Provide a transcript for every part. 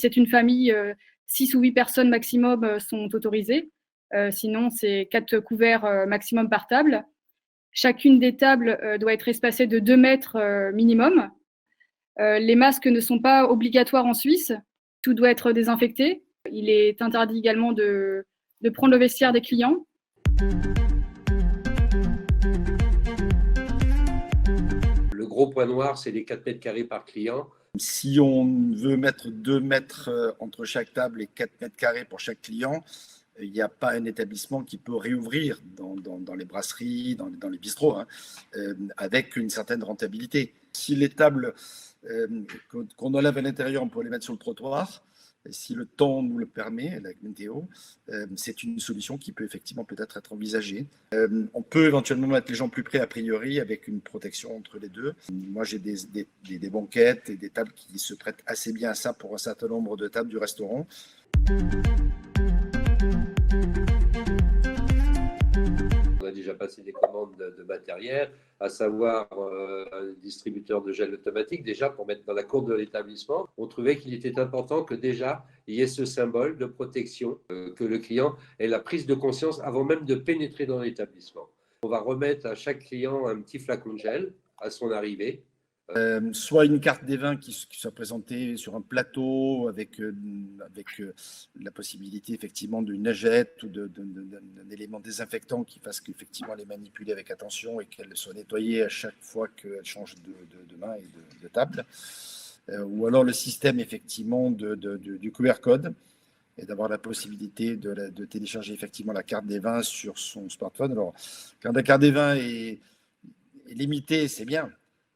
c'est une famille, 6 ou 8 personnes maximum sont autorisées. Sinon, c'est 4 couverts maximum par table. Chacune des tables doit être espacée de 2 mètres minimum. Les masques ne sont pas obligatoires en Suisse. Tout doit être désinfecté. Il est interdit également de prendre le vestiaire des clients. Le gros point noir, c'est les 4 mètres carrés par client. Si on veut mettre 2 mètres entre chaque table et 4 mètres carrés pour chaque client, il n'y a pas un établissement qui peut réouvrir dans les brasseries, dans les bistrots, avec une certaine rentabilité. Si les tables qu'on enlève à l'intérieur, on peut les mettre sur le trottoir. Et si le temps nous le permet, la météo, c'est une solution qui peut effectivement peut-être être envisagée. On peut éventuellement mettre les gens plus près a priori avec une protection entre les deux. Moi, j'ai des banquettes et des tables qui se prêtent assez bien à ça pour un certain nombre de tables du restaurant. On a déjà passé des commandes de matériel, à savoir un distributeur de gel automatique, déjà pour mettre dans la cour de l'établissement. On trouvait qu'il était important que déjà il y ait ce symbole de protection, que le client ait la prise de conscience avant même de pénétrer dans l'établissement. On va remettre à chaque client un petit flacon de gel à son arrivée. Soit une carte des vins qui soit présentée sur un plateau avec la possibilité effectivement d'une lingette ou d'un élément désinfectant qui fasse qu'effectivement les manipuler avec attention et qu'elles soient nettoyées à chaque fois qu'elles changent de main et de table. Ou alors le système effectivement du QR code et d'avoir la possibilité de télécharger effectivement la carte des vins sur son smartphone. Alors, quand la carte des vins est limitée, c'est bien.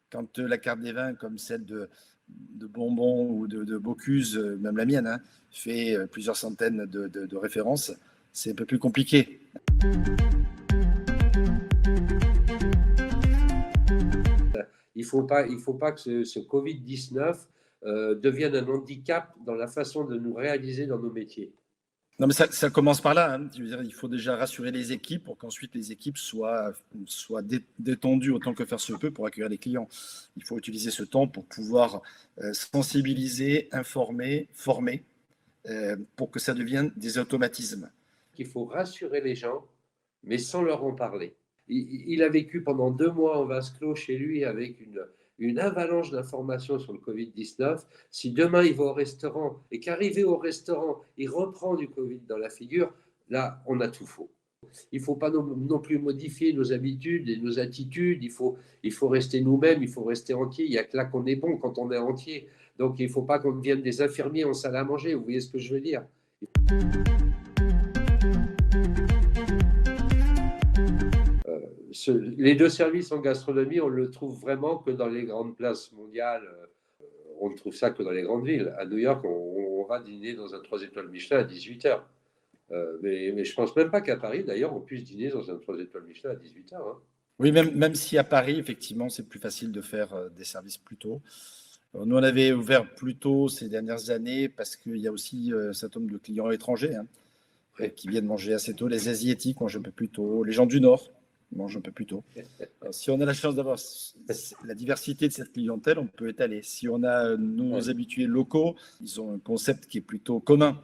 Quand la carte des vins, comme celle de Bonbons ou de Bocuse, même la mienne, fait plusieurs centaines de références, c'est un peu plus compliqué. Il faut pas que ce Covid-19 devienne un handicap dans la façon de nous réaliser dans nos métiers. Non, mais ça commence par là. Je veux dire, il faut déjà rassurer les équipes pour qu'ensuite les équipes soient détendues autant que faire se peut pour accueillir les clients. Il faut utiliser ce temps pour pouvoir sensibiliser, informer, former, pour que ça devienne des automatismes. Il faut rassurer les gens, mais sans leur en parler. Il a vécu pendant 2 mois en vase clos chez lui avec une avalanche d'informations sur le Covid-19. Si demain il va au restaurant et qu'arrivé au restaurant, il reprend du Covid dans la figure, là, on a tout faux. Il ne faut pas non plus modifier nos habitudes et nos attitudes. Il faut rester nous-mêmes, il faut rester entier. Il n'y a que là qu'on est bon quand on est entier. Donc, il ne faut pas qu'on devienne des infirmiers en salle à manger. Vous voyez ce que je veux dire ? Les 2 services en gastronomie, on le trouve vraiment que dans les grandes places mondiales. On ne trouve ça que dans les grandes villes. À New York, on va dîner dans un 3 étoiles Michelin à 18h. Mais je ne pense même pas qu'à Paris, d'ailleurs, on puisse dîner dans un 3 étoiles Michelin à 18h. Oui, même si à Paris, effectivement, c'est plus facile de faire des services plus tôt. Nous, on avait ouvert plus tôt ces dernières années parce qu'il y a aussi un certain nombre de clients étrangers qui viennent manger assez tôt. Les Asiatiques mangent un peu plus tôt. Les gens du Nord mangent un peu plus tôt. Alors, si on a la chance d'avoir la diversité de cette clientèle, on peut étaler. Si on a nos habitués locaux, ils ont un concept qui est plutôt commun.